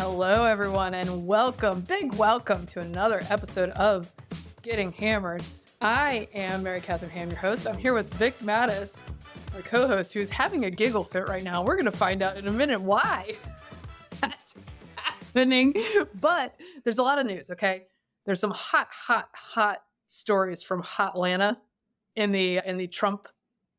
Hello, everyone, and welcome, big welcome to another episode of Getting Hammered. I am Mary Catherine Ham, your host. I'm here with Vic Mattis, my co-host, who's having a giggle fit right now. We're going to find out in a minute why that's happening. But there's a lot of news, okay? There's some hot stories from Hotlanta in the Trump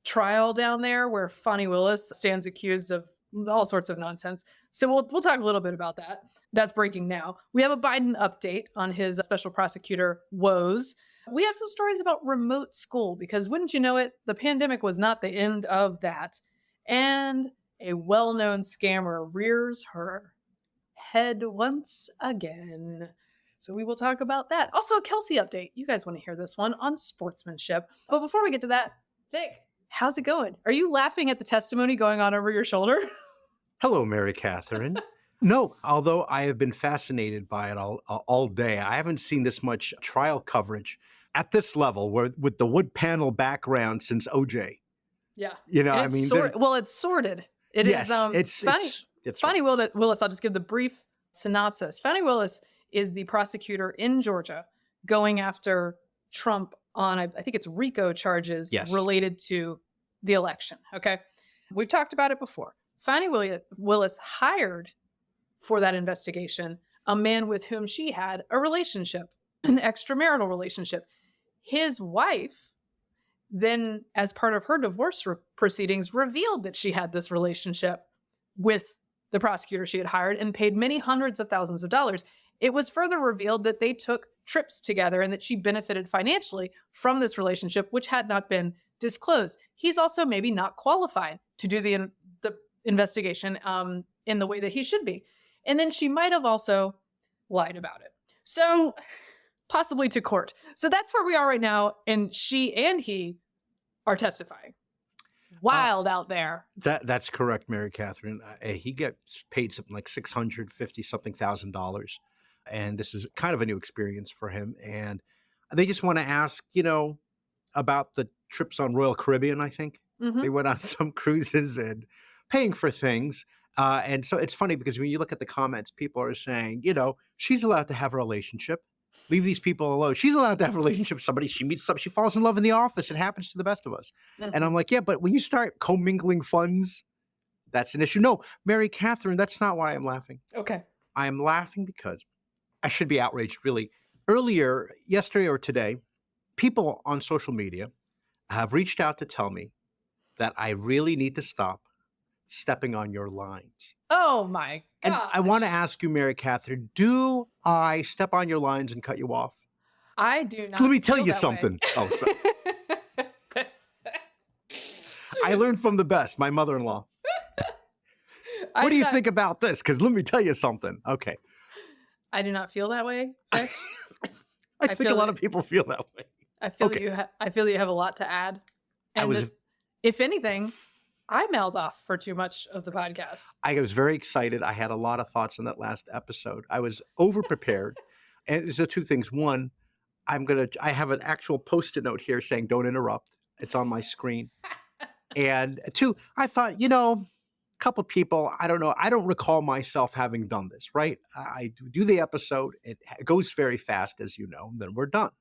trial down there, where Fani Willis stands accused of all sorts of nonsense. So we'll talk a little bit about that. That's breaking now. We have a Biden update on his special prosecutor woes. We have some stories about remote school, because wouldn't you know it, the pandemic was not the end of that. And a well-known scammer rears her head once again. So we will talk about that. Also a Kelce update. You guys want to hear this one on sportsmanship. But before we get to that, Vic, how's it going? Are you laughing at the testimony going on over your shoulder? Hello, Mary Catherine. No, although I have been fascinated by it all day. I haven't seen this much trial coverage at this level, where with the wood panel background since OJ. Yeah. You know, I mean, it's sorted. It yes, is. Fani Willis, I'll just give the brief synopsis. Fani Willis is the prosecutor in Georgia going after Trump on, I think it's RICO charges related to the election. Okay. We've talked about it before. Fani Willis hired for that investigation a man with whom she had a relationship, an extramarital relationship. His wife then, as part of her divorce proceedings, revealed that she had this relationship with the prosecutor she had hired and paid many hundreds of thousands of dollars. It was further revealed that they took trips together and that she benefited financially from this relationship, which had not been disclosed. He's also maybe not qualified to do the investigation in the way that he should be. And then she might have also lied about it. So possibly to court. So that's where we are right now. And she and he are testifying. Wild out there. That's correct, Mary Catherine. He gets paid something like $650,000. And this is kind of a new experience for him. And they just want to ask, about the trips on Royal Caribbean, I think. Mm-hmm. They went on some cruises and paying for things. And so it's funny because when you look at the comments, people are saying, she's allowed to have a relationship. Leave these people alone. She's allowed to have a relationship with somebody. She meets she falls in love in the office. It happens to the best of us. Mm-hmm. And I'm like, yeah, but when you start commingling funds, that's an issue. No, Mary Catherine, that's not why I'm laughing. Okay. I am laughing because I should be outraged, really. Earlier, yesterday or today, people on social media have reached out to tell me that I really need to stop stepping on your lines. Oh my God. And I want to ask you, Mary Catherine, do I step on your lines and cut you off? I do not. Let me tell you something. Oh, sorry. I learned from the best, my mother-in-law. What do you think about this? Because let me tell you something. Okay. I do not feel that way. I think a lot of people feel that way. I feel that you have a lot to add. And if anything, I mailed off for too much of the podcast. I was very excited. I had a lot of thoughts on that last episode. I was over-prepared. And so two things. One, I have an actual Post-it note here saying, don't interrupt. It's on my screen. And two, I thought, a couple people, I don't know. I don't recall myself having done this, right? I do the episode. It goes very fast, as you know, and then we're done.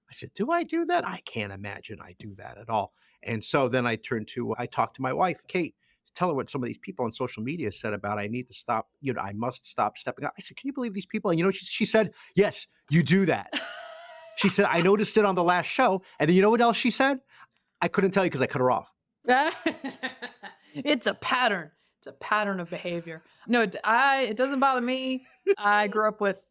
I said, do I do that? I can't imagine I do that at all. And so then I talked to my wife, Kate, to tell her what some of these people on social media said about I need to stop, I must stop stepping out. I said, can you believe these people? And she said, yes, you do that. She said, I noticed it on the last show. And then you know what else she said? I couldn't tell you because I cut her off. It's a pattern. It's a pattern of behavior. No, it doesn't bother me. I grew up with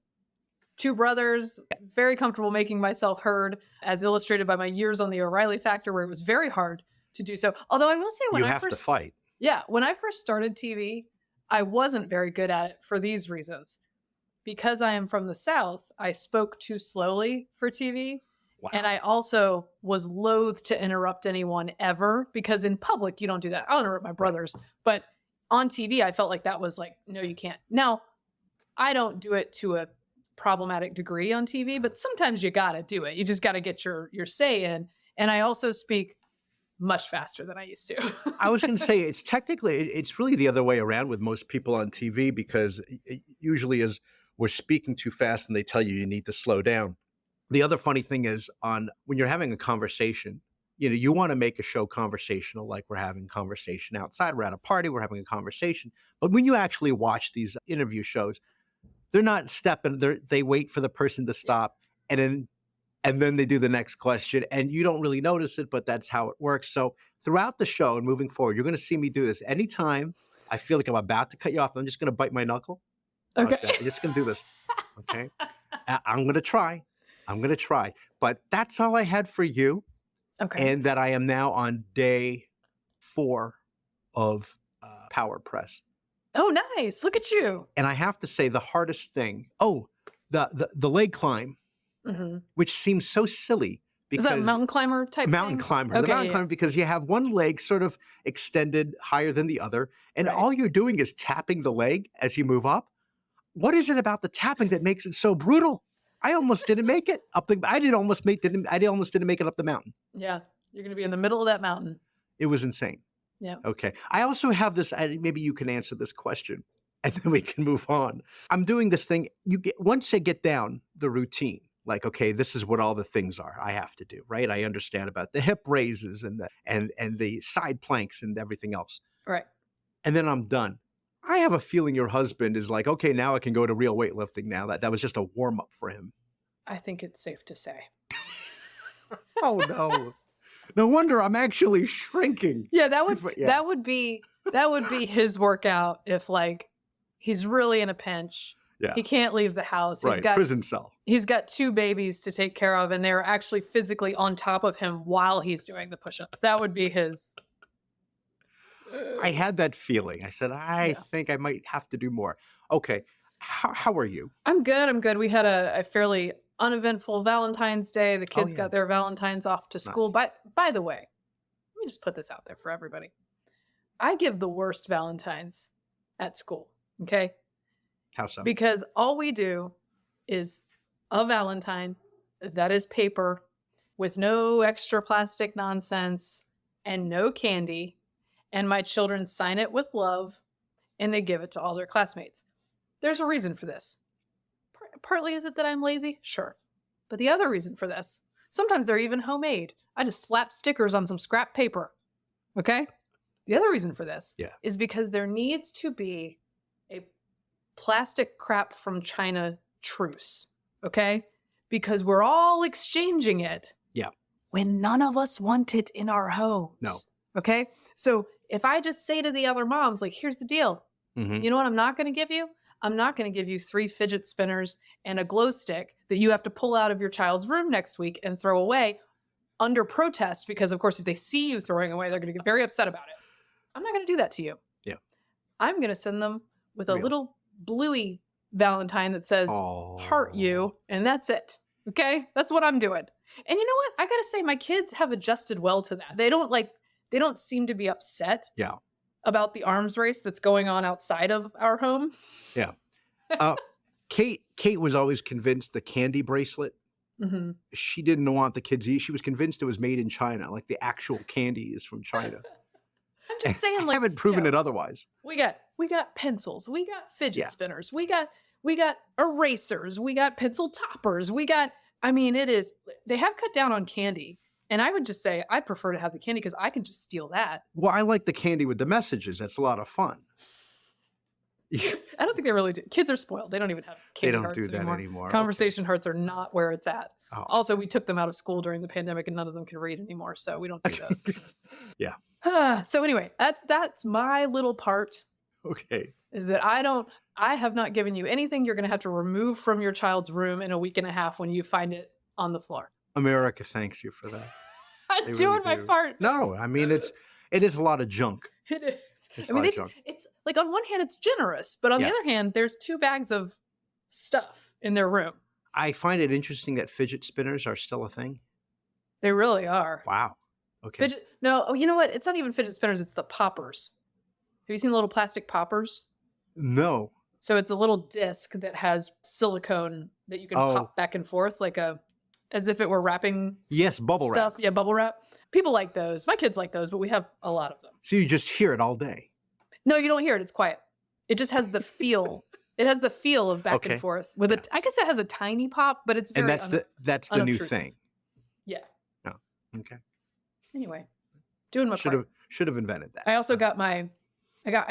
two brothers, very comfortable making myself heard, as illustrated by my years on the O'Reilly Factor, where it was very hard to do so. Although I will say when I first fight. Yeah, when I first started TV, I wasn't very good at it for these reasons. Because I am from the South, I spoke too slowly for TV. Wow. And I also was loath to interrupt anyone ever, because in public, you don't do that. I'll interrupt my brothers. But on TV, I felt like that was like, no, you can't. Now, I don't do it to a problematic degree on TV, but sometimes you got to do it. You just got to get your say in. And I also speak much faster than I used to. I was going to say it's really the other way around with most people on TV, because it usually is we're speaking too fast and they tell you need to slow down. The other funny thing is when you're having a conversation, you want to make a show conversational, like we're having conversation outside. We're at a party, we're having a conversation. But when you actually watch these interview shows, they're not stepping. They wait for the person to stop, and then they do the next question, and you don't really notice it, but that's how it works. So throughout the show and moving forward, you're going to see me do this. Anytime I feel like I'm about to cut you off, I'm just going to bite my knuckle. Okay. I'm just going to do this. Okay. I'm going to try. But that's all I had for you. Okay. And that I am now on day 4 of Power Press. Oh, nice. Look at you. And I have to say the hardest thing, the leg climb, which seems so silly. Because is that a mountain climber type mountain thing? climber. Okay, the mountain climber, because you have one leg sort of extended higher than the other. And all you're doing is tapping the leg as you move up. What is it about the tapping that makes it so brutal? I almost didn't make it up I almost didn't make it up the mountain. Yeah. You're going to be in the middle of that mountain. It was insane. Yeah. Okay. I also have this, maybe you can answer this question and then we can move on. I'm doing this thing. Once I get down the routine, like, okay, this is what all the things are I have to do, right? I understand about the hip raises and the side planks and everything else. Right. And then I'm done. I have a feeling your husband is like, okay, now I can go to real weightlifting now. That was just a warm up for him. I think it's safe to say. Oh no. No wonder I'm actually shrinking. Yeah, that would be his workout if like he's really in a pinch. Yeah. He can't leave the house. Right. Prison cell. He's got 2 babies to take care of, and they're actually physically on top of him while he's doing the push-ups. That would be his. I had that feeling. I said, I think I might have to do more. Okay. How are you? I'm good. We had a fairly uneventful Valentine's Day. The kids got their Valentines off to school. Nice. By the way, let me just put this out there for everybody. I give the worst Valentines at school. Okay. How so? Because all we do is a Valentine that is paper with no extra plastic nonsense and no candy. And my children sign it with love and they give it to all their classmates. There's a reason for this. Partly is it that I'm lazy? Sure. But the other reason for this, sometimes they're even homemade. I just slap stickers on some scrap paper. Okay? The other reason for this is because there needs to be a plastic crap from China truce. Okay? Because we're all exchanging it. Yeah. When none of us want it in our homes. No. Okay? So if I just say to the other moms, like, here's the deal. Mm-hmm. You know what I'm not going to give you? I'm not going to give you 3 fidget spinners and a glow stick that you have to pull out of your child's room next week and throw away under protest. Because, of course, if they see you throwing away, they're going to get very upset about it. I'm not going to do that to you. Yeah. I'm going to send them with a little bluey Valentine that says, heart you, and that's it. Okay? That's what I'm doing. And you know what? I got to say, my kids have adjusted well to that. They don't seem to be upset. Yeah. About the arms race that's going on outside of our home. Yeah. Kate was always convinced the candy bracelet, she didn't want the kids to eat. She was convinced it was made in China, like the actual candy is from China. I'm just saying, like, I haven't proven it otherwise. We got pencils, we got fidget spinners, we got erasers, we got pencil toppers, they have cut down on candy. And I would just say I'd prefer to have the candy because I can just steal that. Well, I like the candy with the messages. That's a lot of fun. I don't think they really do. Kids are spoiled. They don't even have candy hearts anymore. They don't do that anymore. Conversation hearts are not where it's at. Oh. Also, we took them out of school during the pandemic and none of them can read anymore. So we don't do those. Yeah. So anyway, that's my little part. Okay. Is that I have not given you anything you're going to have to remove from your child's room in a week and a half when you find it on the floor. America thanks you for that. I'm doing my part. No, I mean, it is a lot of junk. It is. It's like on one hand, it's generous, but on the other hand, there's 2 bags of stuff in their room. I find it interesting that fidget spinners are still a thing. They really are. Wow. Okay. You know what? It's not even fidget spinners. It's the poppers. Have you seen the little plastic poppers? No. So it's a little disc that has silicone that you can pop back and forth like a as if it were wrapping. Yes, bubble stuff. wrap. Yeah, bubble wrap. People like those. My kids like those, but we have a lot of them. So you just hear it all day. No, you don't hear it. It's quiet. It just has the feel. It has the feel of back and forth with it. I guess it has a tiny pop, but it's very. And that's the new thing. Yeah. Oh, okay. Anyway, doing my part. Should have invented that. I also got I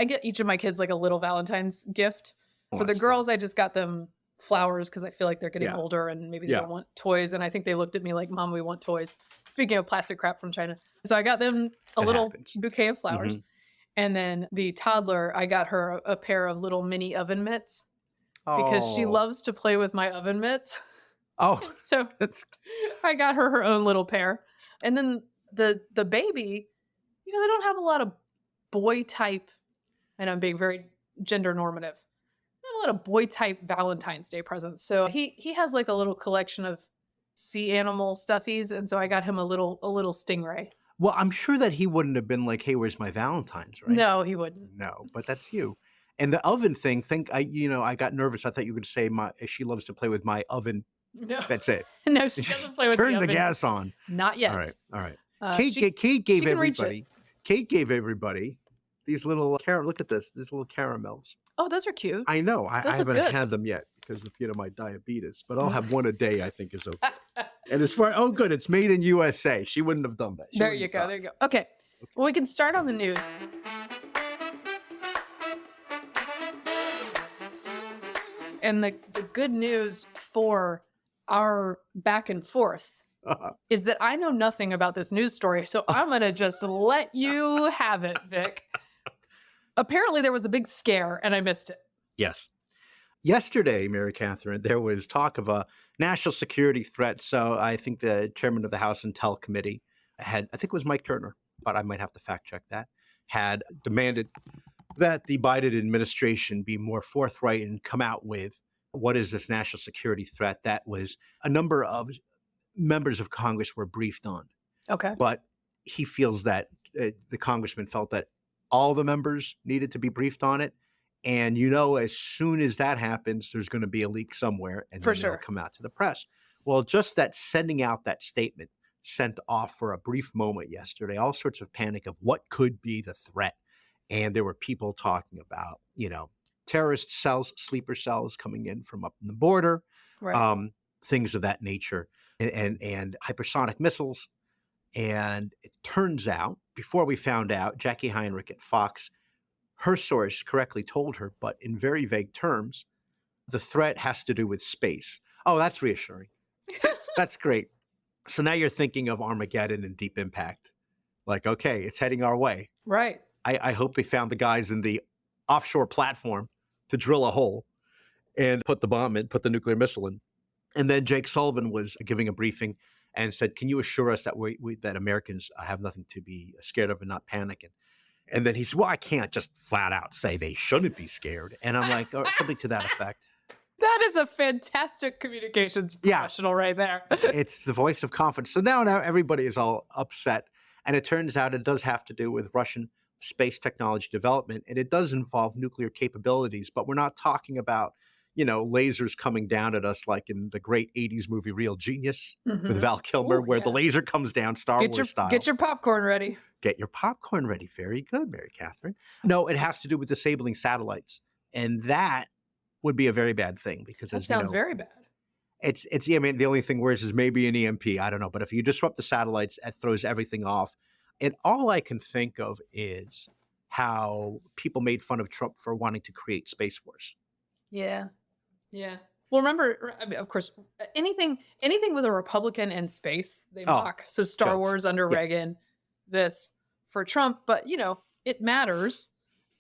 get each of my kids like a little Valentine's gift. For the girls, I just got them flowers because I feel like they're getting older and maybe they don't want toys. And I think they looked at me like, Mom, we want toys. Speaking of plastic crap from China. So I got them a little bouquet of flowers. And then the toddler, I got her a pair of little mini oven mitts because she loves to play with my oven mitts. Oh, so I got her own little pair. And then the baby, they don't have a lot of boy type, and I'm being very gender normative. A lot of boy type Valentine's Day presents. So he has like a little collection of sea animal stuffies, and so I got him a little stingray. Well, I'm sure that he wouldn't have been like, "Hey, where's my Valentine's?" Right? No, he wouldn't. No, but that's you. And the oven thing, I got nervous. I thought you were going to say she loves to play with my oven. No, that's it. No, she doesn't play with Turn the the oven. gas on. Not yet. All right. Kate gave everybody these little look at this. These little caramels. Oh, those are cute. I know. I haven't had them yet because of my diabetes, but I'll have one a day. I think is okay. And as far good, it's made in USA. She wouldn't have done that. There you go. Okay. Well, we can start on the news. And the good news for our back and forth is that I know nothing about this news story, so I'm going to just let you have it, Vic. Apparently there was a big scare and I missed it. Yes. Yesterday, Mary Catherine, there was talk of a national security threat. So I think the chairman of the House Intel Committee I think it was Mike Turner, but I might have to fact check that, had demanded that the Biden administration be more forthright and come out with what is this national security threat that was a number of members of Congress were briefed on. Okay. But he feels that the congressman felt that all the members needed to be briefed on it. And, as soon as that happens, there's going to be a leak somewhere and then it'll come out to the press. Well, just that sending out that statement sent off for a brief moment yesterday, all sorts of panic of what could be the threat. And there were people talking about, terrorist cells, sleeper cells coming in from up in the border, things of that nature, and hypersonic missiles. And it turns out, before we found out, Jackie Heinrich at Fox, her source correctly told her, but in very vague terms, the threat has to do with space. Oh, that's reassuring. That's great. So now you're thinking of Armageddon and Deep Impact. Like, okay, it's heading our way. Right. I hope they found the guys in the offshore platform to drill a hole and put the bomb in, put the nuclear missile in. And then Jake Sullivan was giving a briefing and said, can you assure us that that Americans have nothing to be scared of and not panicking? And then he said, well, I can't just flat out say they shouldn't be scared. And I'm like, something to that effect. That is a fantastic communications professional right there. It's the voice of confidence. So now everybody is all upset. And it turns out it does have to do with Russian space technology development. And it does involve nuclear capabilities. But we're not talking about, lasers coming down at us like in the great 80s movie Real Genius with Val Kilmer, where the laser comes down Star Wars style. Get your popcorn ready. Get your popcorn ready. Very good, Mary Catherine. No, it has to do with disabling satellites. And that would be a very bad thing because that sounds very bad. The only thing worse is maybe an EMP. I don't know. But if you disrupt the satellites, it throws everything off. And all I can think of is how people made fun of Trump for wanting to create Space Force. Yeah. Yeah. Well, remember, of course, anything with a Republican in space, they mock. So Star Wars under Reagan, this for Trump. But, it matters.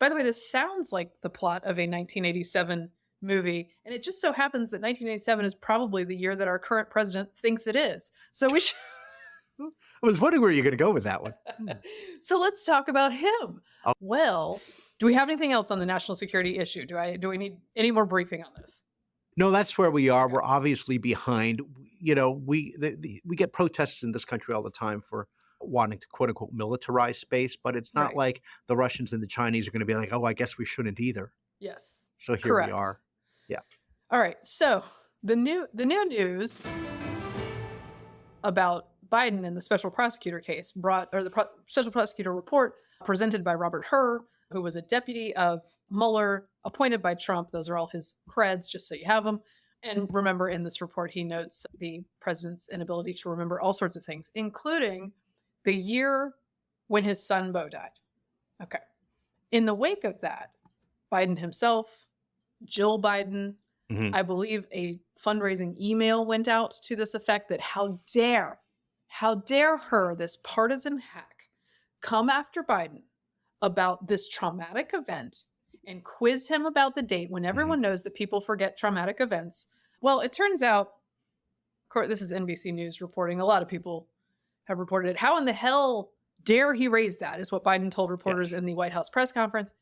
By the way, this sounds like the plot of a 1987 movie. And it just so happens that 1987 is probably the year that our current president thinks it is. So we should... I was wondering where you're going to go with that one. So let's talk about him. Oh. Well, do we have anything else on the national security issue? Do we need any more briefing on this? No, that's where we are. We're obviously behind. We get protests in this country all the time for wanting to quote unquote militarize space, but it's not like the Russians and the Chinese are going to be like, oh, I guess we shouldn't either. Yes. So here we are. Yeah. All right. So the new news about Biden in the special prosecutor case special prosecutor report presented by Robert Hur, who was a deputy of Mueller appointed by Trump. Those are all his creds, just so you have them. And remember, in this report, he notes the president's inability to remember all sorts of things, including the year when his son Beau died. Okay. In the wake of that, Biden himself, Jill Biden, I believe a fundraising email went out to this effect that how dare her, this partisan hack, come after Biden about this traumatic event and quiz him about the date when everyone knows that people forget traumatic events. Well, it turns out, this is NBC News reporting, a lot of people have reported it. How in the hell dare he raise that, is what Biden told reporters in the White House press conference.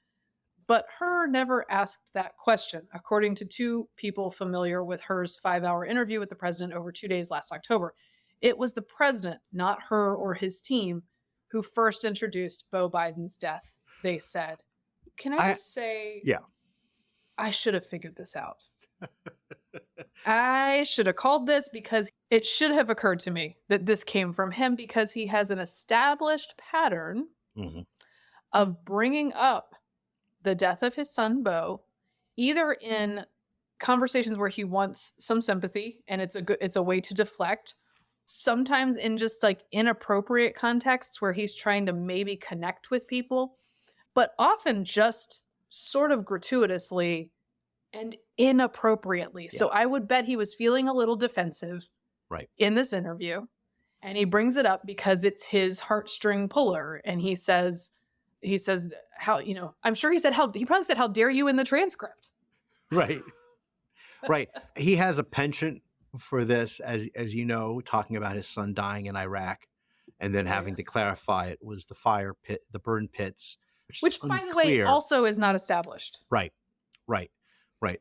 But Hur never asked that question, according to two people familiar with Hur's 5-hour interview with the president over 2 days last October. It was the president, not Hur or his team, who first introduced Beau Biden's death, they said. Can I just say, I should have figured this out. I should have called this, because it should have occurred to me that this came from him, because he has an established pattern of bringing up the death of his son, Beau, either in conversations where he wants some sympathy and it's a way to deflect, sometimes in just like inappropriate contexts where he's trying to maybe connect with people, but often just sort of gratuitously and inappropriately. So I would bet he was feeling a little defensive in this interview, and he brings it up because it's his heartstring puller, and he says how, I'm sure he probably said, how dare you, in the transcript. Right. He has a penchant for this, as you know, talking about his son dying in Iraq and then having to clarify it was the fire pit, the burn pits. Which by the way, also is not established. Right.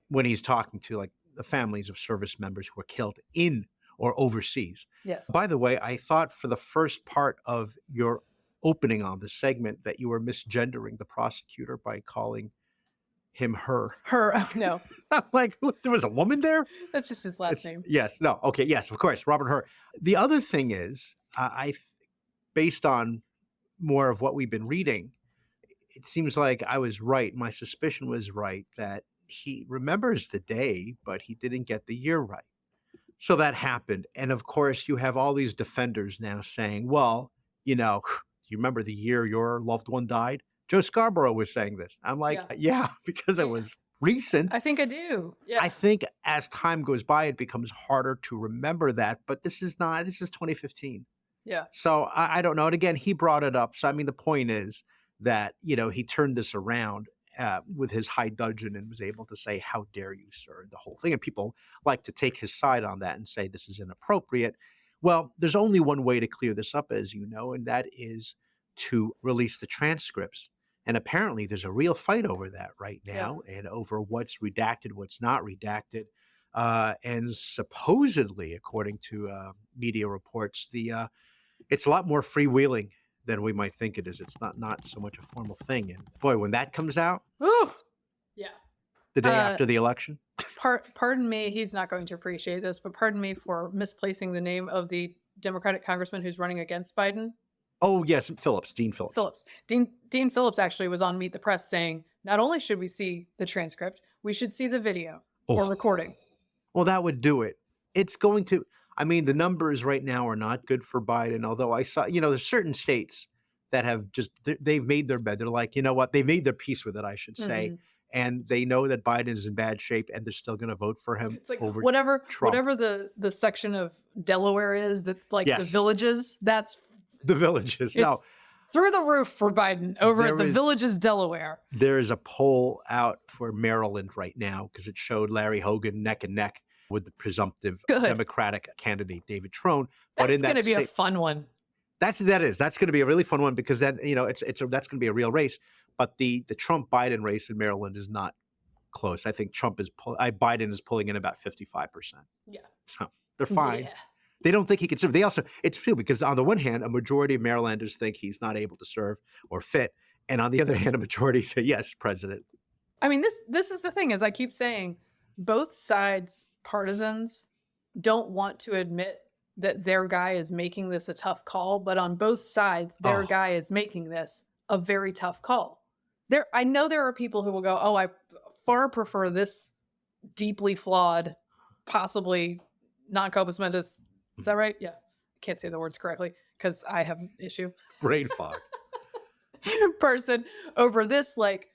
When he's talking to like the families of service members who were killed in or overseas. Yes. By the way, I thought for the first part of your opening on the segment that you were misgendering the prosecutor by calling him her. No. I'm like, there was a woman there? That's just his last name. Yes. No. Okay. Yes, of course. Robert Hur. The other thing is, based on more of what we've been reading, it seems like I was right. My suspicion was right that he remembers the day, but he didn't get the year right. So that happened. And of course, you have all these defenders now saying, well, you remember the year your loved one died? Joe Scarborough was saying this. I'm like, because it was recent. I think I do. Yeah. I think as time goes by, it becomes harder to remember that. But this is 2015. Yeah. So I don't know. And again, he brought it up. So, I mean, the point is that, he turned this around with his high dudgeon and was able to say, how dare you, sir, the whole thing. And people like to take his side on that and say this is inappropriate. Well, there's only one way to clear this up, as you know, and that is to release the transcripts. And apparently there's a real fight over that right now and over what's redacted, what's not redacted. And supposedly, according to media reports, it's a lot more freewheeling than we might think it is. It's not so much a formal thing. And boy, when that comes out, the day after the election. Pardon me, he's not going to appreciate this, but pardon me for misplacing the name of the Democratic congressman who's running against Biden. Oh, yes, Dean Phillips. Dean Phillips actually was on Meet the Press saying, not only should we see the transcript, we should see the video or recording. Well, that would do it. It's going to, the numbers right now are not good for Biden, although I saw, there's certain states that have they've made their bed. They're like, you know what? They made their peace with it, I should say. Mm-hmm. And they know that Biden is in bad shape and they're still going to vote for him. It's like over whatever Trump. the section of Delaware is that's like the Villages, that's the Villages. No, through the roof for Biden over at the Villages, Delaware. There is a poll out for Maryland right now because it showed Larry Hogan neck and neck with the presumptive Democratic candidate David Trone. That's going to be a fun one. That's going to be a really fun one because then that's going to be a real race. But the Trump Biden race in Maryland is not close. I think Biden is pulling in about 55%. Yeah, so they're fine. Yeah. They don't think he can serve. It's true because on the one hand, a majority of Marylanders think he's not able to serve or fit, and on the other hand, a majority say yes, president. This is the thing, as I keep saying, both sides, partisans, don't want to admit that their guy is making this a tough call, but on both sides, their guy is making this a very tough call. I know there are people who will go, oh, I far prefer this deeply flawed, possibly non-compos mentis. Is that right? Yeah. I can't say the words correctly because I have an issue. Brain fog. Person over this, like,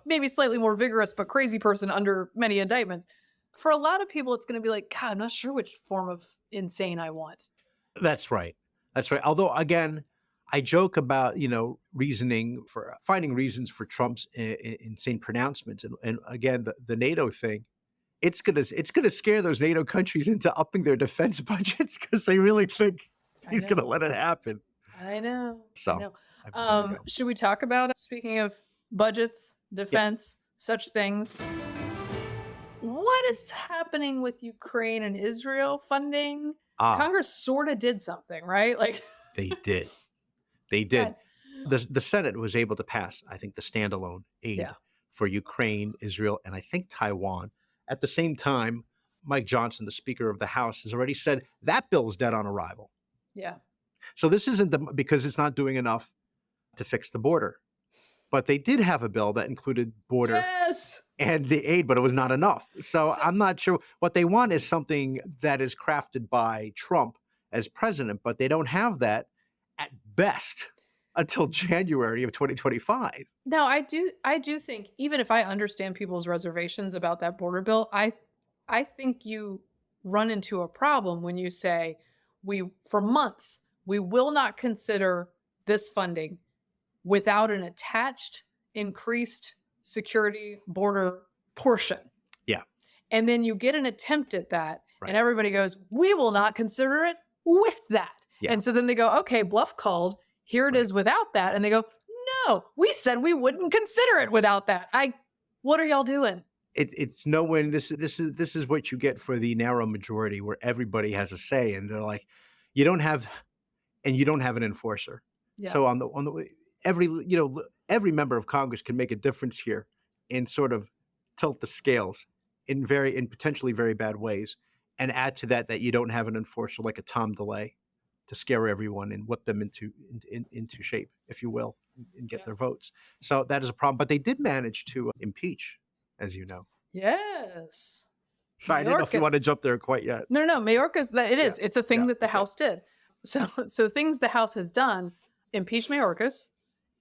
maybe slightly more vigorous but crazy person under many indictments. For a lot of people, it's going to be like, God, I'm not sure which form of insane I want. That's right. Although, again, I joke about, finding reasons for Trump's insane pronouncements. And again, the NATO thing, it's gonna scare those NATO countries into upping their defense budgets because they really think he's going to let it happen. I know. So, should we talk about, speaking of budgets, defense, such things? What is happening with Ukraine and Israel funding? Congress sort of did something, right? Like they did. Yes. The Senate was able to pass, I think, the standalone aid for Ukraine, Israel, and I think Taiwan. At the same time, Mike Johnson, the Speaker of the House, has already said that bill is dead on arrival. Yeah. So this isn't because it's not doing enough to fix the border. But they did have a bill that included border and the aid, but it was not enough. So I'm not sure. What they want is something that is crafted by Trump as president, but they don't have that at best until January of 2025. Now, I do think, even if I understand people's reservations about that border bill, I think you run into a problem when you say, for months, we will not consider this funding without an attached increased security border portion. Yeah. And then you get an attempt at that, and everybody goes, we will not consider it with that. Yeah. And so then they go, okay, bluff called. Here it is without that. And they go, no, we said we wouldn't consider it without that. What are y'all doing? It's no when this is what you get for the narrow majority where everybody has a say, and they're like, you don't have an enforcer. Yeah. So on the every member of Congress can make a difference here and sort of tilt the scales in potentially very bad ways, and add to that you don't have an enforcer like a Tom DeLay to scare everyone and whip them into shape, if you will, and get their votes. So that is a problem. But they did manage to impeach, as you know. Yes. Sorry, I didn't know if you want to jump there quite yet. No, Mayorkas. It's a thing that the House did. So things the House has done: impeach Mayorkas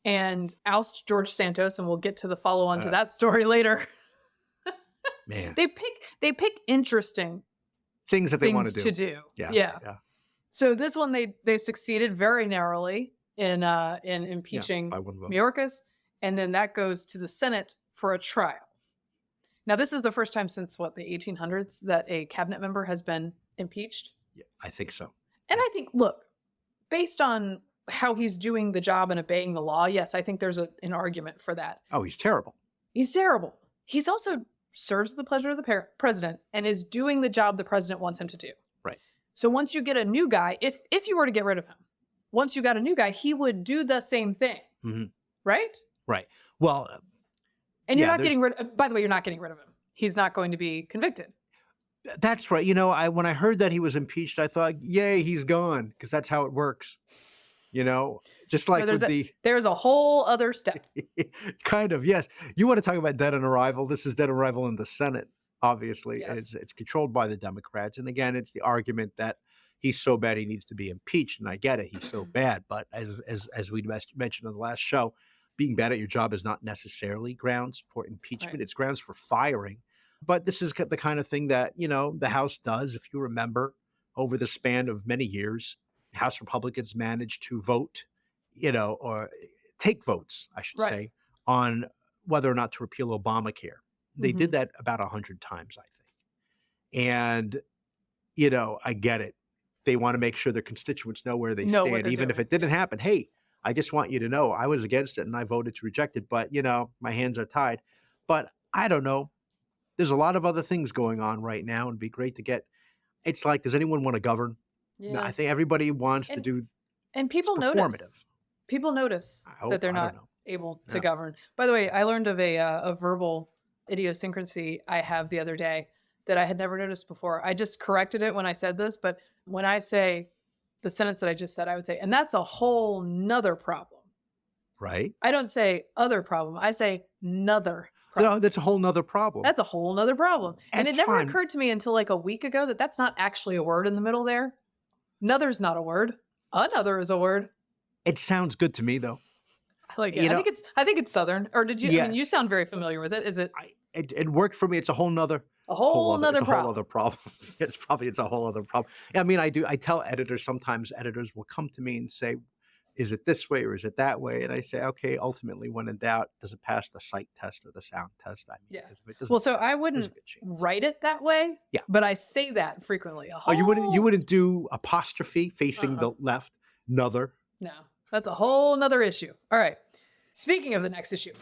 and oust George Santos, and we'll get to the follow-on to that story later. Man, they pick interesting things that they want to do. Yeah. So this one they succeeded very narrowly in impeaching Mayorkas, and then that goes to the Senate for a trial. Now, this is the first time since the 1800s that a cabinet member has been impeached. Yeah, I think so. And I think, look, based on how he's doing the job and obeying the law, yes, I think there's an argument for that. Oh, he's terrible. He's terrible. He's also serves the pleasure of the president and is doing the job the president wants him to do. Right. So once you get a new guy, if you were to get rid of him, once you got a new guy, he would do the same thing. Mm-hmm. Right? Right. Well, and you're not getting rid of, by the way, you're not getting rid of him. He's not going to be convicted. That's right. When I heard that he was impeached, I thought, yay, he's gone, because that's how it works. Just like there's a whole other step. Kind of, yes. You want to talk about dead on arrival? This is dead on arrival in the Senate, obviously. Yes. It's controlled by the Democrats. And again, it's the argument that he's so bad he needs to be impeached. And I get it. He's so bad. But as we mentioned on the last show, being bad at your job is not necessarily grounds for impeachment. Right. It's grounds for firing. But this is the kind of thing that, the House does. If you remember, over the span of many years, House Republicans managed to vote, or take votes, I should say, on whether or not to repeal Obamacare. They did that about 100 times, I think. And, I get it. They want to make sure their constituents know where they stand, even if it didn't happen. Hey, I just want you to know I was against it and I voted to reject it, but, my hands are tied. But I don't know. There's a lot of other things going on right now, and it'd be great to get. It's like, does anyone want to govern? Yeah. No, I think everybody wants to do. And people notice. People notice that they're not able to govern. By the way, I learned of a verbal idiosyncrasy I have the other day. that I had never noticed before. I just corrected it when I said this, but when I say the sentence that I just said, I would say, and that's a whole nother problem. Right. I don't say other problem. I say nother problem. No, that's a whole nother problem. That's a whole nother problem. And That's it never fine. occurred to me until like a week ago that that's not actually a word in the middle there. Nother's not a word. Another is a word. It sounds good to me, though. I like it. I think it's Southern. Or did you? Yes. I mean, you sound very familiar with it. Is it? It worked for me. It's a whole nother. A whole nother problem. A whole other problem. It's a whole other problem. I mean, I tell editors, sometimes editors will come to me and say, is it this way or is it that way? And I say, okay, ultimately, when in doubt, does it pass the sight test or the sound test? I mean, if it doesn't, well, so I wouldn't write it that way. Yeah. But I say that frequently. You wouldn't do apostrophe facing the left, nother? No, that's a whole nother issue. All right. Speaking of the next issue.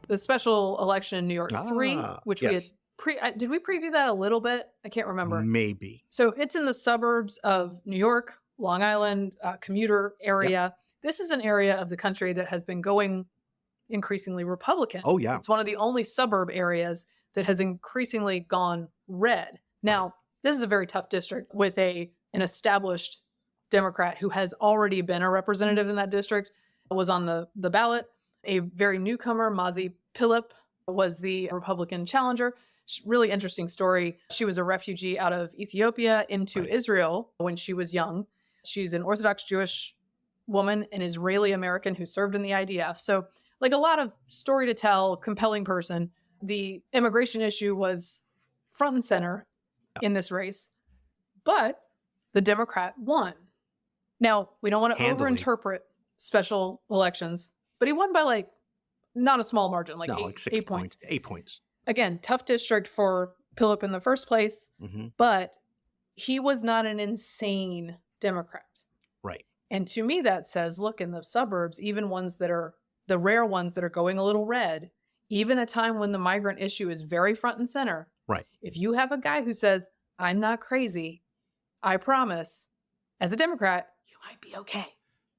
The special election in New York 3, which we had did we preview that a little bit? I can't remember. Maybe. So it's in the suburbs of New York, Long Island, commuter area. Yep. This is an area of the country that has been going increasingly Republican. Oh, yeah. It's one of the only suburb areas that has increasingly gone red. Now, this is a very tough district with an established Democrat who has already been a representative in that district, was on the ballot. A very newcomer, Mazi Pilip, was the Republican challenger. Really interesting story. She was a refugee out of Ethiopia into Israel when she was young. She's an Orthodox Jewish woman, an Israeli American who served in the IDF. So like a lot of story to tell, compelling person. The immigration issue was front and center in this race, but the Democrat won. Now, we don't want to overinterpret special elections, but he won by like not a small margin, like 8 points. 8 points. Again, tough district for Pilip in the first place, but he was not an insane Democrat. Right. And to me, that says, look, in the suburbs, even ones that are the rare ones that are going a little red, even a time when the migrant issue is very front and center. Right. If you have a guy who says, I'm not crazy, I promise, as a Democrat, you might be okay.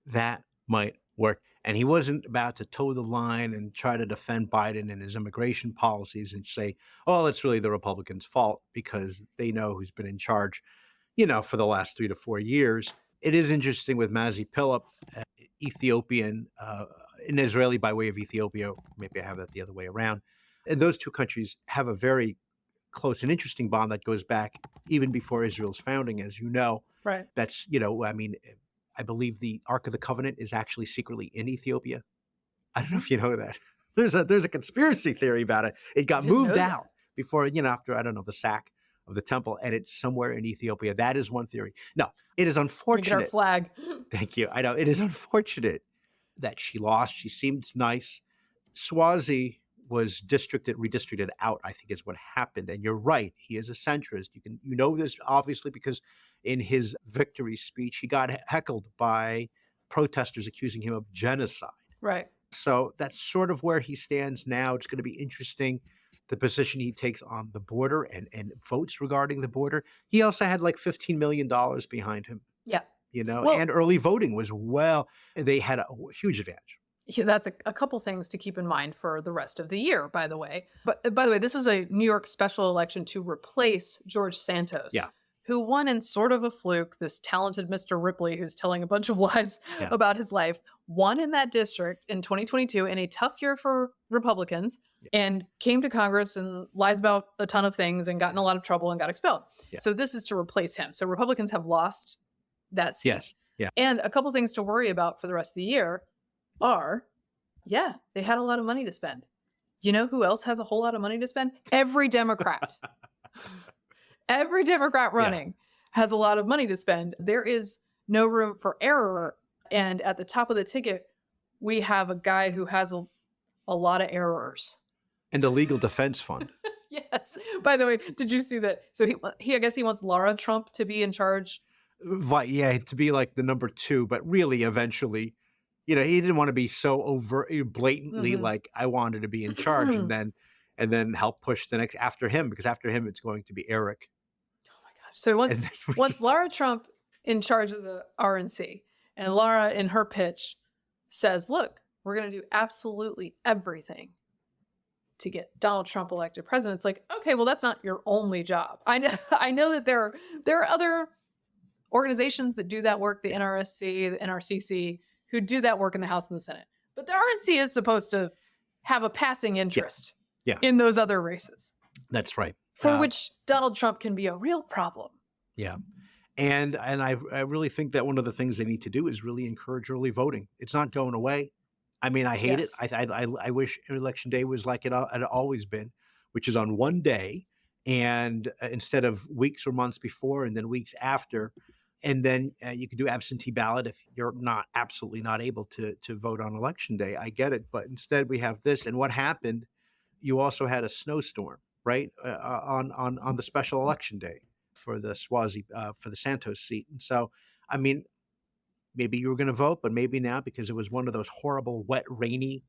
That might work. And he wasn't about to toe the line and try to defend Biden and his immigration policies and say, oh, it's really the Republicans' fault because they know who's been in charge, for the last 3 to 4 years. It is interesting with Mazi Pilip, Ethiopian, an Israeli by way of Ethiopia. Maybe I have that the other way around. And those two countries have a very close and interesting bond that goes back even before Israel's founding, as you know. Right. That's, I believe the Ark of the Covenant is actually secretly in Ethiopia. I don't know if you know that. There's a conspiracy theory about it. It got moved out before, after, I don't know, the sack of the temple, and it's somewhere in Ethiopia. That is one theory. No, it is unfortunate. Get our flag. Thank you. I know. It is unfortunate that she lost. She seemed nice. Swazi was redistricted out, I think is what happened. And you're right. He is a centrist. You know this obviously because in his victory speech, he got heckled by protesters accusing him of genocide. Right. So that's sort of where he stands now. It's going to be interesting, the position he takes on the border and votes regarding the border. He also had like $15 million behind him. Yeah. And early voting was they had a huge advantage. Yeah, that's a couple things to keep in mind for the rest of the year, by the way. But by the way, this was a New York special election to replace George Santos. Yeah. Who won in sort of a fluke, this talented Mr. Ripley, who's telling a bunch of lies about his life, won in that district in 2022 in a tough year for Republicans and came to Congress and lies about a ton of things and got in a lot of trouble and got expelled. Yeah. So this is to replace him. So Republicans have lost that seat. Yes. Yeah. And a couple things to worry about for the rest of the year are, they had a lot of money to spend. You know who else has a whole lot of money to spend? Every Democrat. Every Democrat running has a lot of money to spend. There is no room for error. And at the top of the ticket, we have a guy who has a lot of errors. And a legal defense fund. Yes. By the way, did you see that? So he I guess he wants Laura Trump to be in charge. Yeah, to be like the number 2. But really, eventually, he didn't want to be so blatantly like, I wanted to be in charge and then help push the next after him, because after him, it's going to be Eric. So once Laura Trump in charge of the RNC, and Laura in her pitch says, look, we're going to do absolutely everything to get Donald Trump elected president. It's like, okay, well, that's not your only job. I know that there are other organizations that do that work, the NRSC, the NRCC, who do that work in the House and the Senate. But the RNC is supposed to have a passing interest in those other races. That's right. For which Donald Trump can be a real problem. Yeah. And I really think that one of the things they need to do is really encourage early voting. It's not going away. I mean, I hate it. I wish Election Day was like it had always been, which is on one day, and instead of weeks or months before and then weeks after. And then you can do absentee ballot if you're absolutely not able to vote on Election Day. I get it. But instead we have this. And what happened, you also had a snowstorm, right, on the special election day for the for the Santos seat. And so, I mean, maybe you were going to vote, but maybe now, because it was one of those horrible, wet, rainy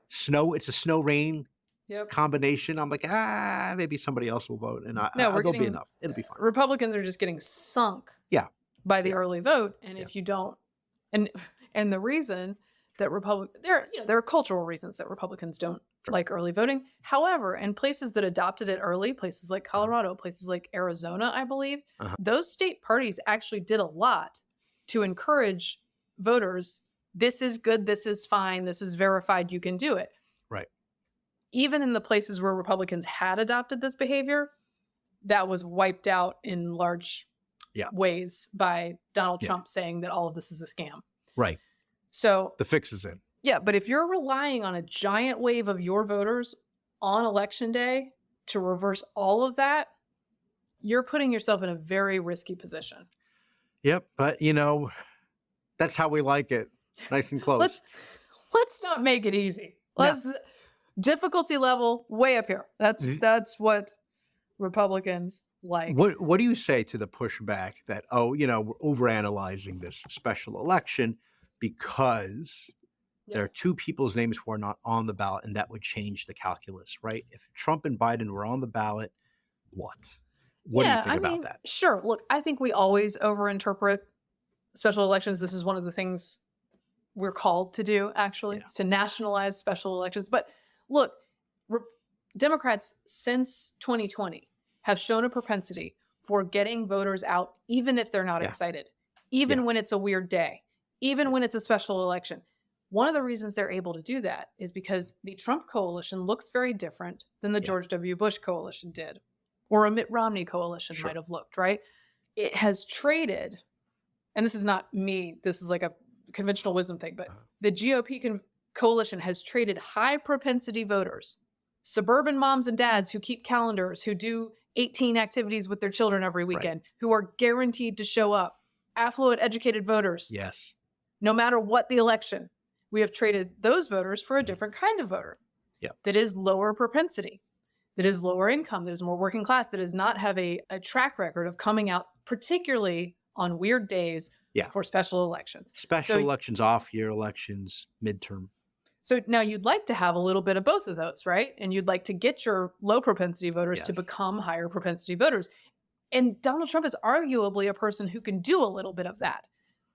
snow. It's a snow rain combination. I'm like, maybe somebody else will vote. And there'll be enough. It'll be fine. Republicans are just getting sunk by the early vote. And if you don't, and the reason that there are cultural reasons that Republicans don't like early voting. However, in places that adopted it early, places like Colorado, places like Arizona, I believe, those state parties actually did a lot to encourage voters. This is good. This is fine. This is verified. You can do it. Right. Even in the places where Republicans had adopted this behavior, that was wiped out in large ways by Donald Trump saying that all of this is a scam. Right. So the fix is in. Yeah, but if you're relying on a giant wave of your voters on Election Day to reverse all of that, you're putting yourself in a very risky position. Yep, but that's how we like it. Nice and close. Let's not make it easy. Difficulty level way up here. That's what Republicans like. What do you say to the pushback that we're overanalyzing this special election because there are two people's names who are not on the ballot, and that would change the calculus, right? If Trump and Biden were on the ballot, what? What do you think about that? Sure. Look, I think we always overinterpret special elections. This is one of the things we're called to do, actually, is to nationalize special elections. But look, Democrats since 2020 have shown a propensity for getting voters out, even if they're not excited, even when it's a weird day, even when it's a special election. One of the reasons they're able to do that is because the Trump coalition looks very different than the George W. Bush coalition did, or a Mitt Romney coalition might have looked, right? It has traded, and this is not me, this is like a conventional wisdom thing, but the GOP coalition has traded high propensity voters, suburban moms and dads who keep calendars, who do 18 activities with their children every weekend, who are guaranteed to show up, affluent, educated voters. Yes. No matter what the election, we have traded those voters for a different kind of voter that is lower propensity, that is lower income, that is more working class, that does not have a track record of coming out, particularly on weird days for special elections. Special elections, off-year elections, midterm. So now you'd like to have a little bit of both of those, right? And you'd like to get your low propensity voters to become higher propensity voters. And Donald Trump is arguably a person who can do a little bit of that.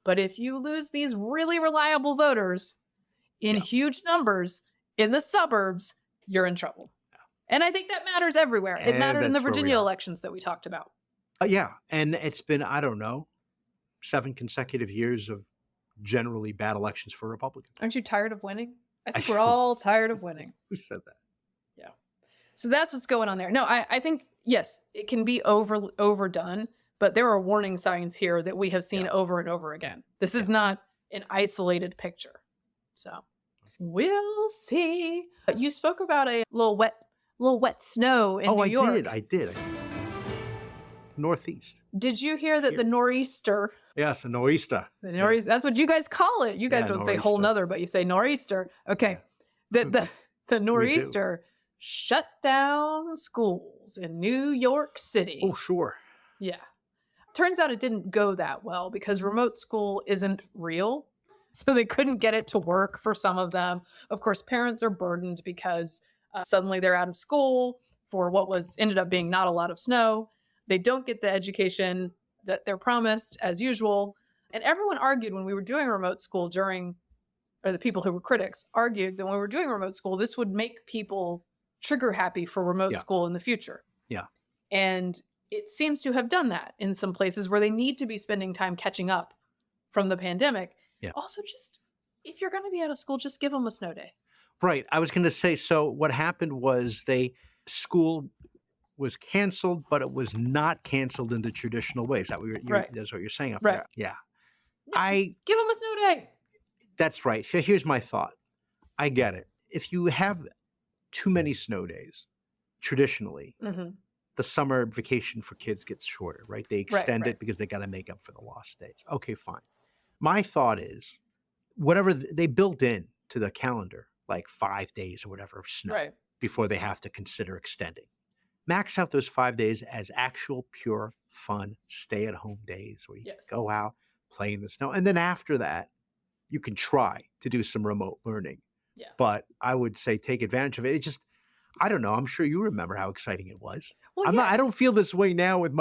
But if you lose these really reliable voters in huge numbers in the suburbs, you're in trouble. And I think that matters everywhere. It mattered in the Virginia elections that we talked about. And it's been, 7 consecutive years of generally bad elections for Republicans. Aren't you tired of winning? I think we're all tired of winning. Who said that? Yeah. So that's what's going on there. No, I think, yes, it can be overdone, but there are warning signs here that we have seen over and over again. This is not an isolated picture. So we'll see. You spoke about a little wet snow in New York. I did. Northeast. Did you hear that the nor'easter? Yes, a nor'easter. The nor'easter. That's what you guys call it. You guys don't say whole nother, but you say nor'easter. Okay. The nor'easter shut down schools in New York City. Oh, sure. Yeah. Turns out it didn't go that well because remote school isn't real. So they couldn't get it to work for some of them. Of course, parents are burdened because suddenly they're out of school for what ended up being not a lot of snow. They don't get the education that they're promised as usual. And everyone argued when we were doing remote school or the people who were critics argued that when we were doing remote school, this would make people trigger happy for remote Yeah. school in the future. Yeah. And it seems to have done that in some places where they need to be spending time catching up from the pandemic. Yeah. Also, just if you're going to be out of school, just give them a snow day. Right. I was going to say, so what happened was school was canceled, but it was not canceled in the traditional ways. That's what you're saying up there. Yeah. Give them a snow day. That's right. Here's my thought. I get it. If you have too many snow days, traditionally, the summer vacation for kids gets shorter, right? They extend it because they got to make up for the lost days. Okay, fine. My thought is, whatever they built in to the calendar, like 5 days or whatever of snow before they have to consider extending. Max out those 5 days as actual pure fun stay-at-home days where you can go out, play in the snow. And then after that, you can try to do some remote learning. Yeah. But I would say take advantage of it. It just, I don't know. I'm sure you remember how exciting it was. Well, I don't feel this way now with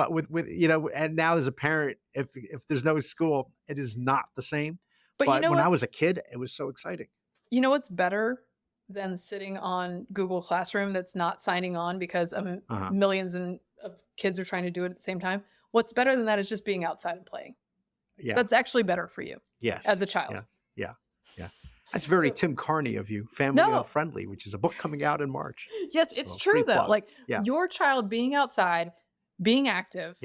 and now as a parent, if there's no school, it is not the same. But when I was a kid, it was so exciting. You know what's better than sitting on Google Classroom that's not signing on because millions of kids are trying to do it at the same time? What's better than that is just being outside and playing. Yeah. That's actually better for you. Yes. As a child. Yeah. That's very Tim Carney of you, family friendly, which is a book coming out in March. Yes, it's true though. Like your child being outside, being active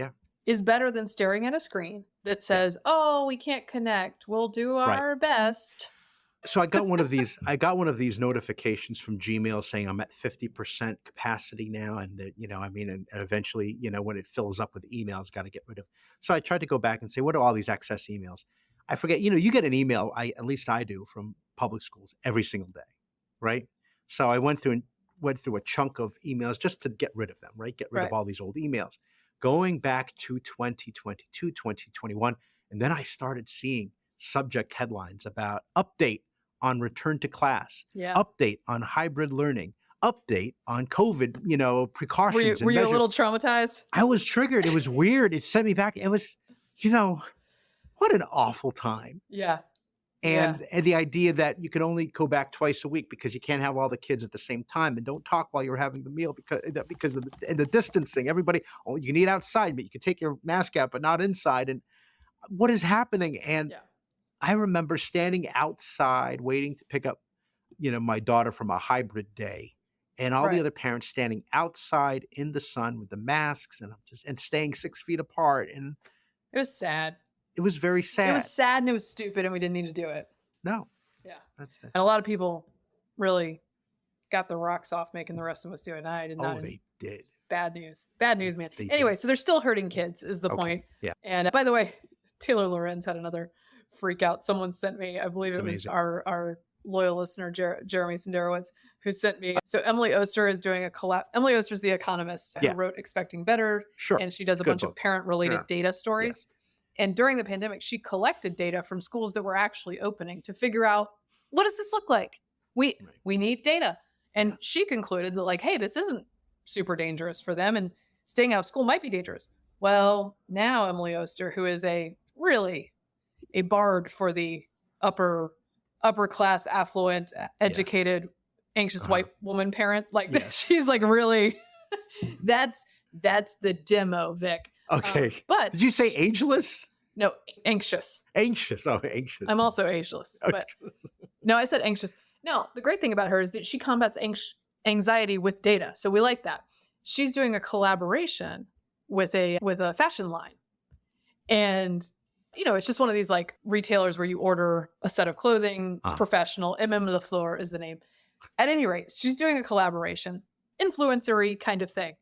is better than staring at a screen that says, "Oh, we can't connect. We'll do our best." So I got one of these notifications from Gmail saying I'm at 50% capacity now. And that, and eventually, when it fills up with emails, got to get rid of. So I tried to go back and say, what are all these excess emails? I forget, you get an email, at least I do, from public schools every single day, right? So I went through a chunk of emails just to get rid of them, right? Get rid of all these old emails. Going back to 2022, 2021, and then I started seeing subject headlines about update on return to class, update on hybrid learning, update on COVID, precautions. Were you a little traumatized? I was triggered. It was weird. It sent me back. It was, what an awful time. Yeah. And the idea that you can only go back twice a week because you can't have all the kids at the same time and don't talk while you're having the meal because of the distancing. Everybody, you can eat outside, but you can take your mask out, but not inside. And what is happening? And I remember standing outside waiting to pick up, my daughter from a hybrid day, and all the other parents standing outside in the sun with the masks and staying 6 feet apart. And it was sad. It was very sad. It was sad and it was stupid and we didn't need to do it. No. Yeah. That's it. And a lot of people really got the rocks off making the rest of us do it. And I did not. Oh, they did. Bad news. Bad news, man. Anyway, so they're still hurting kids is the point. Yeah. And by the way, Taylor Lorenz had another freak out. Someone sent me, I believe it was our loyal listener, Jeremy Senderowitz, who sent me. So Emily Oster is doing a collab. Emily Oster's the economist who wrote Expecting Better. Sure. And she does a bunch of parent-related data stories. Yes. And during the pandemic, she collected data from schools that were actually opening to figure out, what does this look like? We need data. And she concluded that hey, this isn't super dangerous for them and staying out of school might be dangerous. Well, now Emily Oster, who is really a bard for the upper class, affluent, educated, anxious white woman parent, she's really, that's the demo, Vic. Okay. But did you say ageless? No, anxious. Anxious. Oh, anxious. I'm also ageless. But no, I said anxious. No, the great thing about her is that she combats anxiety with data. So we like that. She's doing a collaboration with a fashion line. And, it's just one of these retailers where you order a set of clothing. It's professional. MM Le Fleur is the name. At any rate, she's doing a collaboration, influencer-y kind of thing.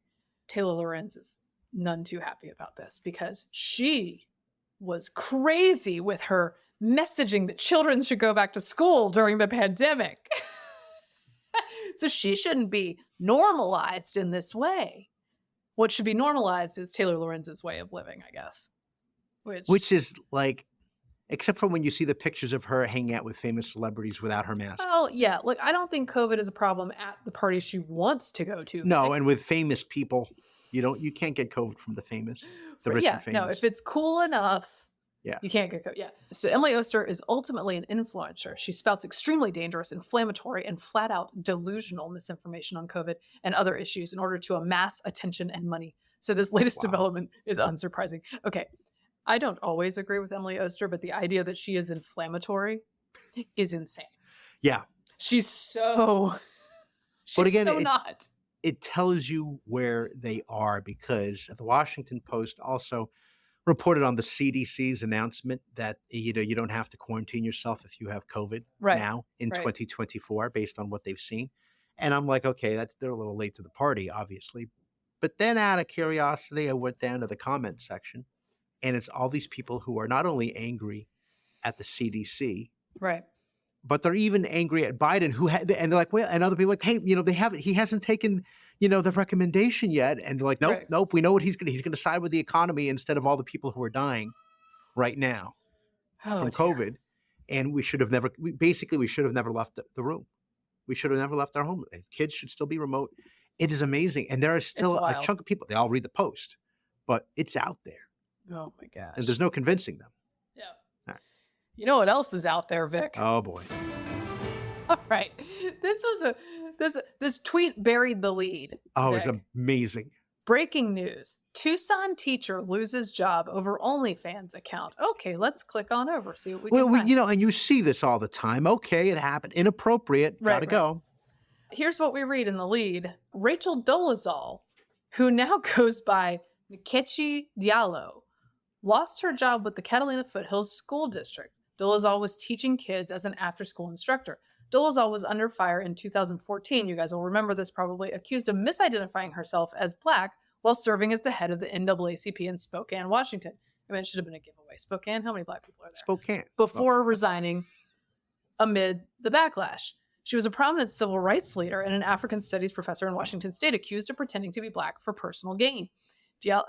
Taylor Lorenz is none too happy about this because she was crazy with her messaging that children should go back to school during the pandemic. So she shouldn't be normalized in this way. What should be normalized is Taylor Lorenz's way of living, I guess. Which is except for when you see the pictures of her hanging out with famous celebrities without her mask. Oh, yeah. Look, I don't think COVID is a problem at the parties she wants to go to. No, and with famous people, you can't get COVID from the famous, the rich and famous. No, if it's cool enough Yeah. You can't get COVID. Yeah. So Emily Oster is ultimately an influencer. She spouts extremely dangerous, inflammatory, and flat out delusional misinformation on COVID and other issues in order to amass attention and money. So this latest development is unsurprising. Okay. I don't always agree with Emily Oster, but the idea that she is inflammatory is insane. Yeah. She's so not. It tells you where they are, because the Washington Post also reported on the CDC's announcement that you don't have to quarantine yourself if you have COVID now in 2024, based on what they've seen. And I'm like, okay, they're a little late to the party, obviously. But then out of curiosity, I went down to the comment section, and it's all these people who are not only angry at the CDC, right, but they're even angry at Biden, and they're like, well, and other people like, hey, he hasn't taken, the recommendation yet. And they're like, nope, we know what he's going to side with the economy instead of all the people who are dying right now from COVID. And we should have never left the room. We should have never left our home. And kids should still be remote. It is amazing. And there are still a chunk of people, they all read the Post, but it's out there. Oh my gosh. And there's no convincing them. Yeah. All right. You know what else is out there, Vic? Oh boy. All right. This tweet buried the lead. Oh, Vic. It's amazing. Breaking news. Tucson teacher loses job over OnlyFans account. Okay, let's click on over, see what we can find. And you see this all the time. Okay, it happened. Inappropriate. Gotta go. Here's what we read in the lead. Rachel Dolezal, who now goes by Nkechi Diallo, lost her job with the Catalina Foothills School District. Dolezal was teaching kids as an after-school instructor. Dolezal was under fire in 2014. You guys will remember this probably, accused of misidentifying herself as Black while serving as the head of the NAACP in Spokane, Washington. I mean, it should have been a giveaway. Spokane, how many Black people are there? Spokane. Before resigning amid the backlash. She was a prominent civil rights leader and an African studies professor in Washington State, accused of pretending to be Black for personal gain.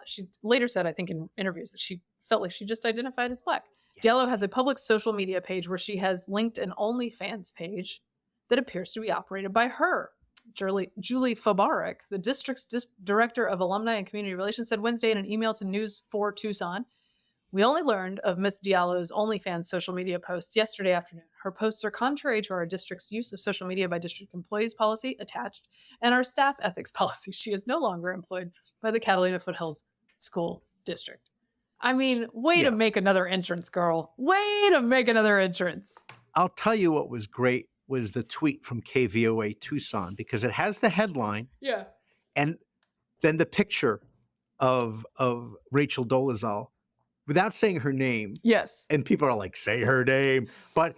She later said, I think in interviews, that she felt like she just identified as Black. Yes. Diallo has a public social media page where she has linked an OnlyFans page that appears to be operated by her. Julie Fabarek, the district's director of alumni and community relations, said Wednesday in an email to News 4 Tucson, "We only learned of Miss Diallo's OnlyFans social media posts yesterday afternoon. Her posts are contrary to our district's use of social media by district employees policy attached and our staff ethics policy. She is no longer employed by the Catalina Foothills School District." I mean, way to make another entrance, girl. Way to make another entrance. I'll tell you what was great was the tweet from KVOA Tucson, because it has the headline. Yeah. And then the picture of Rachel Dolezal without saying her name. Yes. And people are like, say her name. But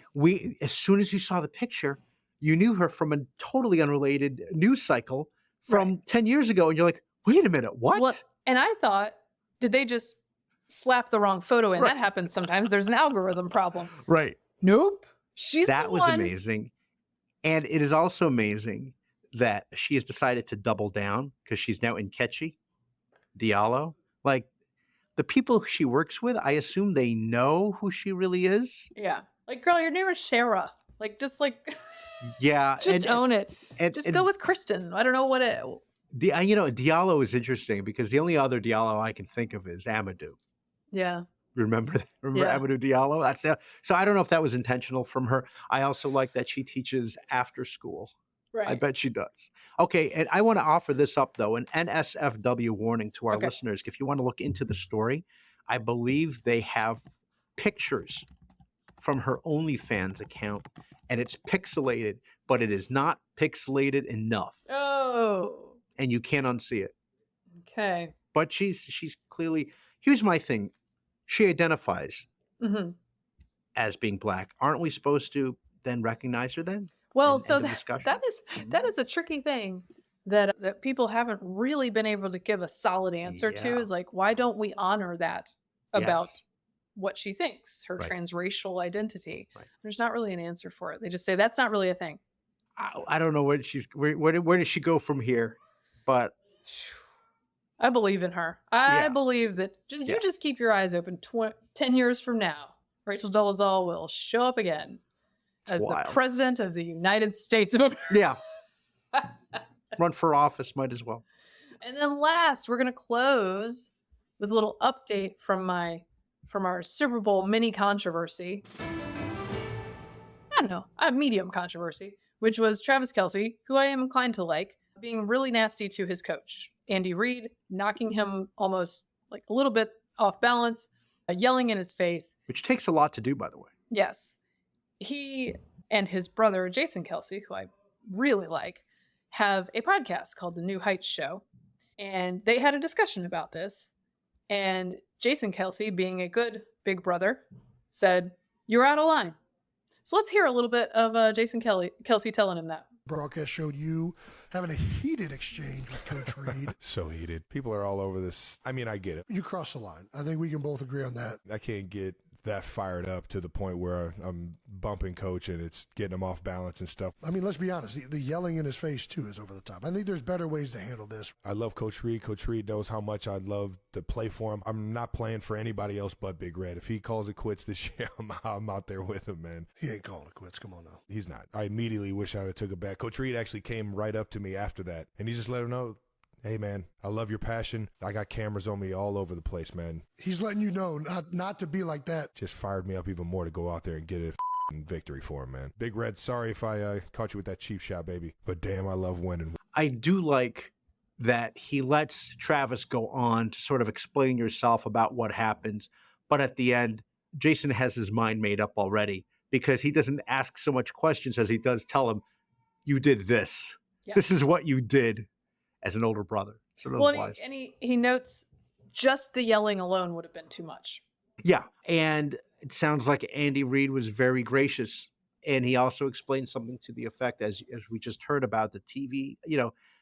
as soon as you saw the picture, you knew her from a totally unrelated news cycle from 10 years ago. And you're like, wait a minute, what? Well, and I thought, did they just slap the wrong photo in? That happens sometimes. There's an algorithm problem. Right. Nope. That was amazing. And it is also amazing that she has decided to double down, because she's now Nkechi Diallo. Like, the people she works with, I assume they know who she really is. Yeah. Like, girl, your name is Shara. Like, just like, yeah, just own it. Just go with Kristen. I don't know what it. Diallo is interesting, because the only other Diallo I can think of is Amadou. Yeah. Remember Amadou Diallo? So I don't know if that was intentional from her. I also like that she teaches after school. Right. I bet she does. Okay, and I want to offer this up, though, an NSFW warning to our listeners. If you want to look into the story, I believe they have pictures from her OnlyFans account, and it's pixelated, but it is not pixelated enough. Oh. And you can't unsee it. Okay. But she's clearly, here's my thing. She identifies as being Black. Aren't we supposed to then recognize her then? Well, so that is a tricky thing that people haven't really been able to give a solid answer to, is like, why don't we honor that about what she thinks, her transracial identity? Right. There's not really an answer for it. They just say that's not really a thing. I don't know where does she go from here, but I believe in her. I believe that you just keep your eyes open. 10 years from now, Rachel Dolezal will show up again as the president of the United States of America. Yeah. Run for office, might as well. And then last, we're going to close with a little update from my from our Super Bowl mini controversy. I don't know, a medium controversy, which was Travis Kelce, who I am inclined to like, being really nasty to his coach, Andy Reid, knocking him almost like a little bit off balance, yelling in his face. Which takes a lot to do, by the way. Yes. He and his brother, Jason Kelce, who I really like, have a podcast called The New Heights Show. And they had a discussion about this. And Jason Kelce, being a good big brother, said, "You're out of line." So let's hear a little bit of Jason Kelce telling him that. Broadcast showed you having a heated exchange with Coach Reid. So heated. People are all over this. I mean, I get it. You crossed the line. I think we can both agree on that. I can't get that fired up to the point where I'm bumping Coach and it's getting him off balance and stuff. I mean, let's be honest. The yelling in his face, too, is over the top. I think there's better ways to handle this. I love Coach Reid. Coach Reid knows how much I'd love to play for him. I'm not playing for anybody else but Big Red. If he calls it quits this year, I'm out there with him, man. He ain't calling it quits. Come on now. He's not. I immediately wish I'd have took it back. Coach Reid actually came right up to me after that, and he just let him know, "Hey, man, I love your passion. I got cameras on me all over the place, man." He's letting you know not to be like that. Just fired me up even more to go out there and get a victory for him, man. Big Red, sorry if I caught you with that cheap shot, baby. But damn, I love winning. I do like that he lets Travis go on to sort of explain yourself about what happens. But at the end, Jason has his mind made up already because he doesn't ask so much questions as he does tell him, "You did this. Yeah. This is what you did," as an older brother. And he notes just the yelling alone would have been too much. Yeah. And it sounds like Andy Reid was very gracious. And he also explained something to the effect, as we just heard about the TV,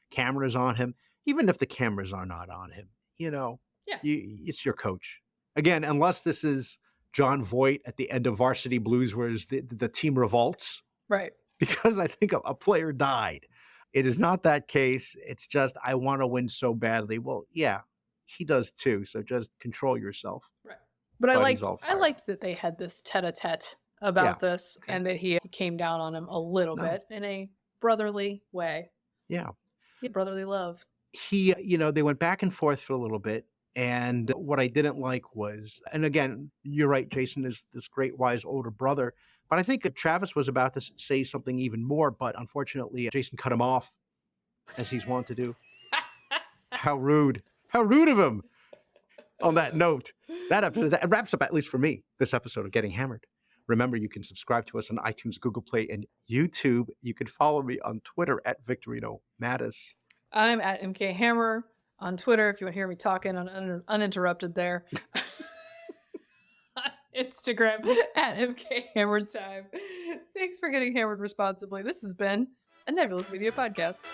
cameras on him. Even if the cameras are not on him, it's your coach. Again, unless this is John Voight at the end of Varsity Blues, where the team revolts. Right. Because I think a player died. It is not that case. It's just, I want to win so badly. Well, yeah, he does too. So just control yourself. Right. But I liked that they had this tete-a-tete about this, and that he came down on him a little bit in a brotherly way. Yeah. Brotherly love. They went back and forth for a little bit. And what I didn't like was, and again, you're right, Jason is this great, wise older brother. But I think Travis was about to say something even more, but unfortunately, Jason cut him off, as he's wont to do. How rude. How rude of him. On that note, that wraps up, at least for me, this episode of Getting Hammered. Remember, you can subscribe to us on iTunes, Google Play, and YouTube. You can follow me on Twitter at Victorino Mattis. I'm at MK Hammer on Twitter if you want to hear me talking uninterrupted there. Instagram at MK Hammered Time. Thanks for getting hammered responsibly. This has been a Nebulous Media Podcast.